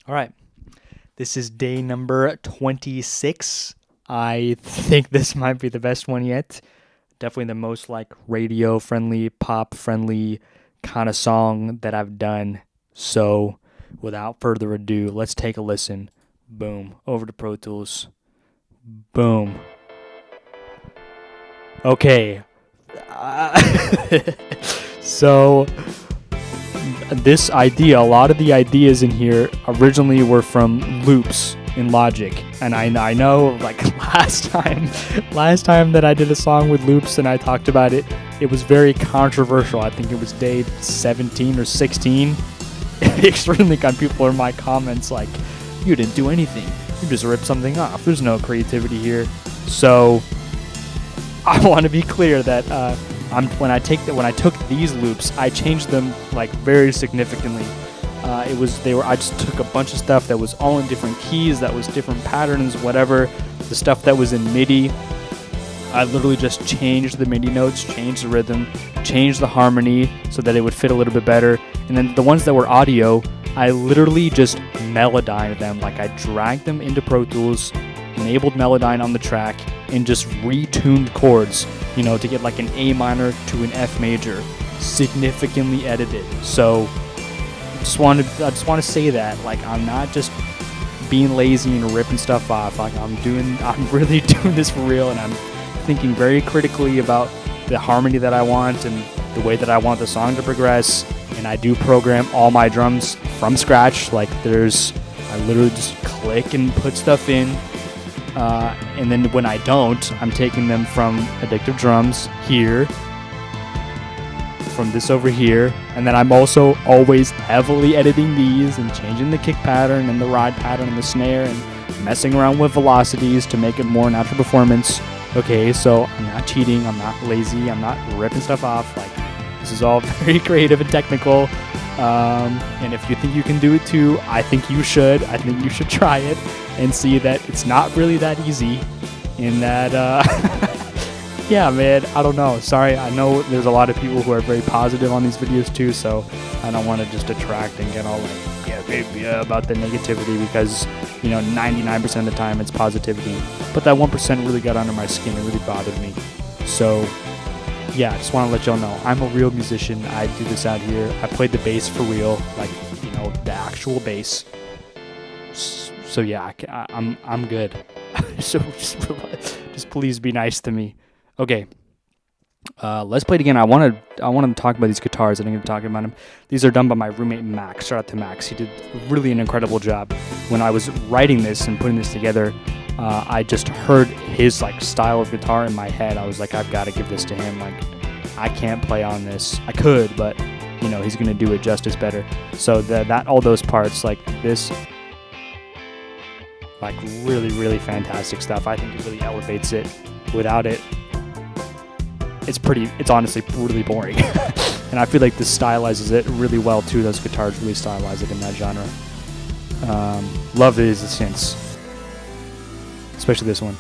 All right. This is day number 26. I think this might be the best one yet. Definitely the most like radio friendly, pop friendly kind of song that I've done. So without further ado, let's take a listen. Boom. Over to Pro Tools. Boom. Okay. So this idea, a lot of the ideas in here originally were from loops in Logic, and I know like last time that I did a song with loops and I talked about it, it was very controversial. I think it was day 17 or 16. Extremely got people in my comments like, you didn't do anything, you just ripped something off, there's no creativity here. So I want to be clear that when I took these loops, I changed them like very significantly. I just took a bunch of stuff that was all in different keys, that was different patterns, whatever. The stuff that was in MIDI, I literally just changed the MIDI notes, changed the rhythm, changed the harmony so that it would fit a little bit better. And then the ones that were audio, I literally just melodined them. Like I dragged them into Pro Tools, enabled Melodyne on the track, and just retuned chords, to get like an A minor to an F major, significantly edited. So I just want to say that like I'm not just being lazy and ripping stuff off. Like I'm really doing this for real, and I'm thinking very critically about the harmony that I want and the way that I want the song to progress. And I do program all my drums from scratch. Like I literally just click and put stuff in. And then when I don't, I'm taking them from Addictive drums here, from this over here, and then I'm also always heavily editing these and changing the kick pattern and the ride pattern and the snare and messing around with velocities to make it more natural performance. Okay, so I'm not cheating, I'm not lazy, I'm not ripping stuff off. Like, this is all very creative and technical. And if you think you can do it too, I think you should. I think you should try it and see that it's not really that easy. And that, yeah, man, I don't know. Sorry, I know there's a lot of people who are very positive on these videos too, so I don't want to just detract and get all like, yeah, baby, about the negativity, because, 99% of the time it's positivity. But that 1% really got under my skin. It really bothered me. So yeah, I just want to let y'all know I'm a real musician. I do this out here. I played the bass for real, like, the actual bass. So yeah, I'm good. So just please be nice to me. Okay, let's play it again. I wanted to talk about these guitars. I didn't get to talk about them. These are done by my roommate Max. Shout out to Max. He did really an incredible job. When I was writing this and putting this together, I just heard his like style of guitar in my head. I was like, I've got to give this to him. Like, I can't play on this. I could, but he's gonna do it just as better. So all those parts, like this, like really, really fantastic stuff. I think it really elevates it. Without it, it's honestly really boring. And I feel like this stylizes it really well too. Those guitars really stylize it in that genre. Love these synths. Especially this one.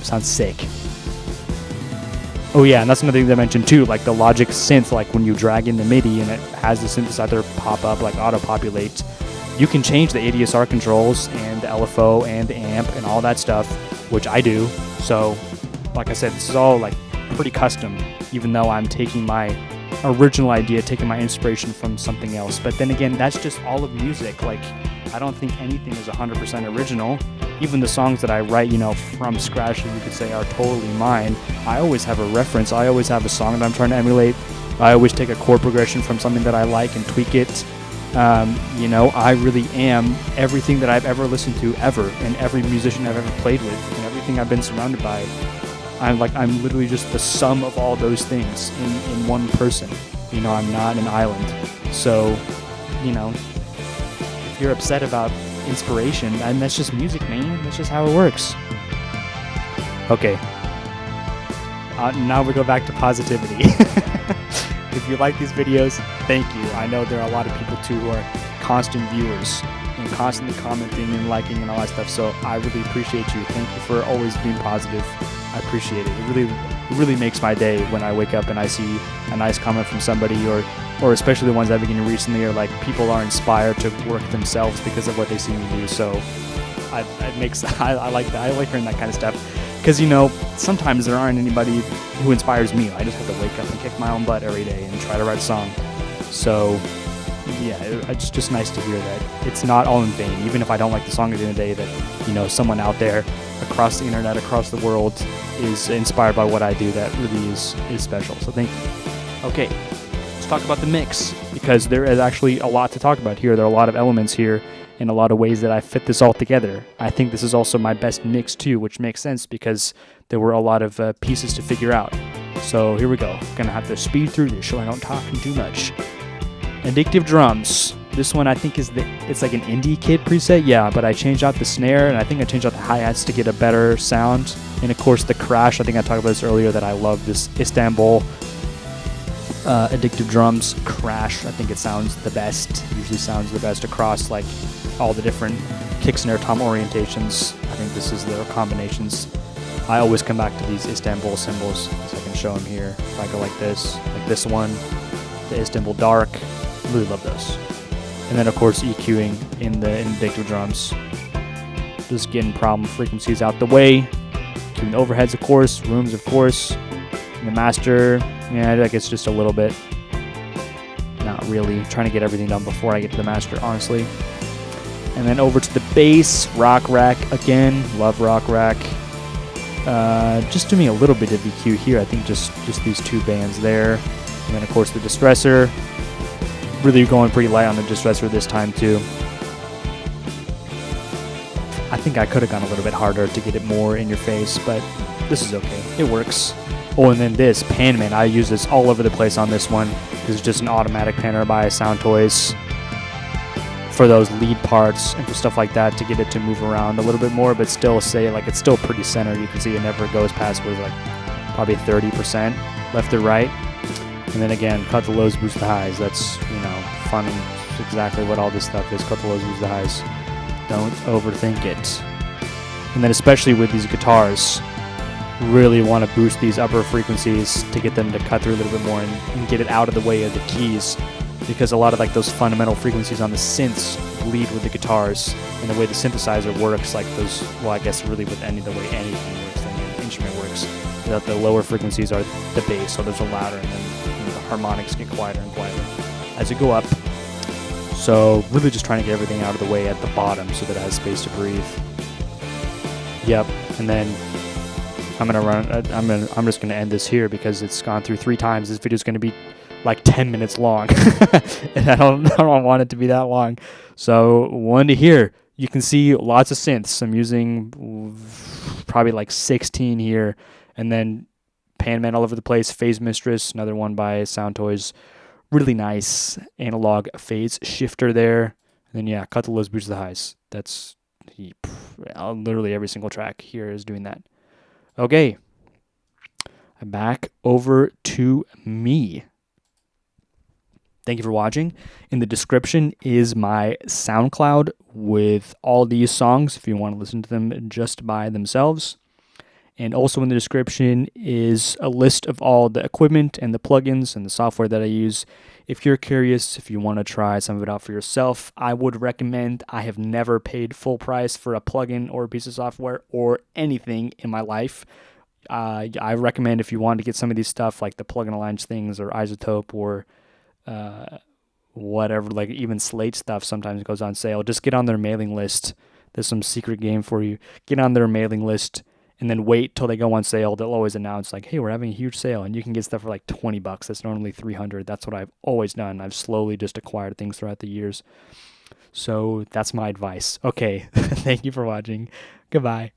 Sounds sick. Oh yeah, and that's another thing that I mentioned too, like the Logic synth, like when you drag in the MIDI and it has the synthesizer pop up, like auto-populate, you can change the ADSR controls and the LFO and the amp and all that stuff, which I do. So, like I said, this is all like pretty custom, even though I'm taking my original idea, taking my inspiration from something else. But then again, that's just all of music. Like, I don't think anything is 100% original. Even the songs that I write, from scratch, you could say are totally mine. I always have a reference. I always have a song that I'm trying to emulate. I always take a chord progression from something that I like and tweak it. I really am everything that I've ever listened to ever, and every musician I've ever played with, and everything I've been surrounded by. I'm literally just the sum of all those things in one person. I'm not an island. So, if you're upset about inspiration, and that's just music, man. That's just how it works. Okay. Now we go back to positivity. If you like these videos, thank you. I know there are a lot of people too who are constant viewers and constantly commenting and liking and all that stuff. So I really appreciate you. Thank you for always being positive. I appreciate it. It really makes my day when I wake up and I see a nice comment from somebody, or or especially the ones I've been getting recently, are like people are inspired to work themselves because of what they see me do. So I like that. I like hearing that kind of stuff, because sometimes there aren't anybody who inspires me. I just have to wake up and kick my own butt every day and try to write a song. So yeah, it's just nice to hear that it's not all in vain. Even if I don't like the song at the end of the day, that someone out there across the internet, across the world, is inspired by what I do. That really is special. So thank you. Okay, let's talk about the mix, because there is actually a lot to talk about here. There are a lot of elements here and a lot of ways that I fit this all together. I think this is also my best mix too, which makes sense because there were a lot of pieces to figure out. So here we go. Gonna have to speed through this so I don't talk too much. Addictive drums. This one I think it's like an indie kid preset, yeah, but I changed out the snare, and I think I changed out the hi-hats to get a better sound. And of course the crash, I think I talked about this earlier, that I love this Istanbul Addictive drums crash. I think it sounds the best, usually sounds the best across like all the different kick, snare, tom orientations. I think this is their combinations. I always come back to these Istanbul cymbals, so I can show them here. If I go like this one, the Istanbul Dark, really love those. And then of course EQing in Addictive drums. Just getting problem frequencies out the way. EQing the overheads, of course, rooms, of course. And the master, yeah, I guess just a little bit. Not really. Trying to get everything done before I get to the master, honestly. And then over to the bass, Rock Rack again. Love Rock Rack. Just doing a little bit of EQ here. I think just these two bands there. And then of course the Distressor. Really going pretty light on the Distressor this time too. I think I could have gone a little bit harder to get it more in your face, but this is okay. It works. Oh, and then this Pan Man. I use this all over the place on this one. This is just an automatic panner by Sound Toys for those lead parts and for stuff like that, to get it to move around a little bit more, but still say like it's still pretty centered. You can see it never goes past like probably 30% left or right. And then again, cut the lows, boost the highs. That's fun. It's exactly what all this stuff is. Cut the lows, boost the highs. Don't overthink it. And then especially with these guitars, really want to boost these upper frequencies to get them to cut through a little bit more and get it out of the way of the keys, because a lot of like those fundamental frequencies on the synths bleed with the guitars, and the way the synthesizer works, like those, well, I guess really with the way anything works, any instrument works, that the lower frequencies are the bass, so those are louder, and then the harmonics get quieter and quieter as you go up. So really just trying to get everything out of the way at the bottom so that it has space to breathe. Yep, and then I'm just gonna end this here because it's gone through 3 times. This video is gonna be like 10 minutes long, and I don't want it to be that long. So one to here, you can see lots of synths. I'm using probably like 16 here, and then Pan Man all over the place. Phase Mistress, another one by Sound Toys. Really nice analog phase shifter there. And then yeah, cut the lows, boost the highs. That's literally every single track here is doing that. Okay, back over to me. Thank you for watching. In the description is my SoundCloud with all these songs if you want to listen to them just by themselves. And also in the description is a list of all the equipment and the plugins and the software that I use. If you're curious, if you want to try some of it out for yourself, I would recommend. I have never paid full price for a plugin or a piece of software or anything in my life. I recommend if you want to get some of these stuff like the plugin alliance things or Izotope or whatever, like even Slate stuff sometimes goes on sale. Just get on their mailing list. There's some secret game for you. Get on their mailing list and then wait till they go on sale. They'll always announce like, hey, we're having a huge sale, and you can get stuff for like $20. That's normally $300. That's what I've always done. I've slowly just acquired things throughout the years. So that's my advice. Okay, thank you for watching. Goodbye.